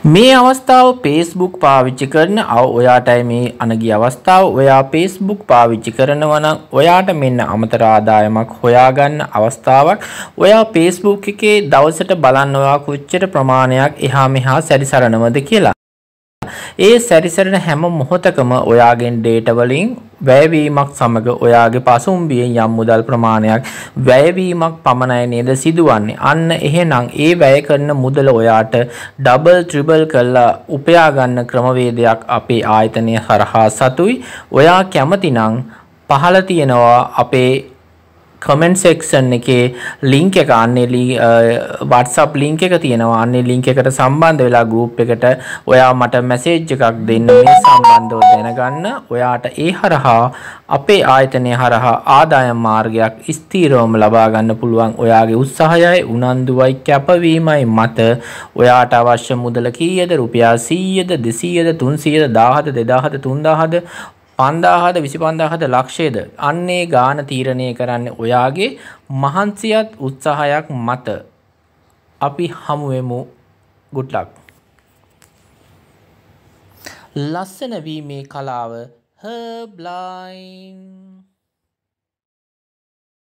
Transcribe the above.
මේ අවස්ථාව Facebook පාවිච්චි කරන ඔයාටයි මේ අනගිය අවස්ථාව. ඔයා Facebook පාවිච්චි කරනවා නම් ඔයාට මෙන්න අමතර ආදායමක් හොයාගන්න අවස්ථාවක්. ඔයා Facebook එකේ දවසට බලන්න ඔයා කොච්චර ප්‍රමාණයක් එහා මෙහා සැරිසරනවද කියලා. ඒ සැරිසරන හැම මොහොතකම ඔයාගෙන් ඩේටා වලින් වැයවීමක් සමග ඔයාගේ පසුම්බියෙන් යම් මුදල් ප්‍රමාණයක් වැයවීමක් පමණයි නේද සිදුවන්නේ. අන්න එහෙනම් ඒ වැය කරන මුදල ඔයාට ඩබල් ට්‍රිබල් කරලා උපයා ගන්න ක්‍රමවේදයක් අපේ ආයතනය හරහා සතුයි. ඔයා කැමති නම් පහළ තියෙනවා අපේ comment section එකේ link එක අන්නේ WhatsApp link එක තියෙනවා. අන්නේ link එකට සම්බන්ධ වෙලා group එකට ඔයා මට message එකක් දෙන්න මේ සම්බන්ධව දැනගන්න. ඔයාට ඒ හරහා අපේ ආයතනය හරහා ආදායම් මාර්ගයක් ස්ථිරවම ලබා ගන්න පුළුවන්. ඔයාගේ උත්සාහයයි උනන්දුවයි කැපවීමයි මත ඔයාට අවශ්‍ය මුදල කීයද? රුපියල් 100ද 200ද 300ද 1000ද 2000ද 3000ද 5000ද 25000ද ලක්ෂයද අන්නේ ගාන තීරණය කරන්නේ ඔයාගේ මහන්සියත් උත්සාහයක් මත. අපි හමු වෙමු. good luck. ලස්සන වීමේ කලාව Herbline.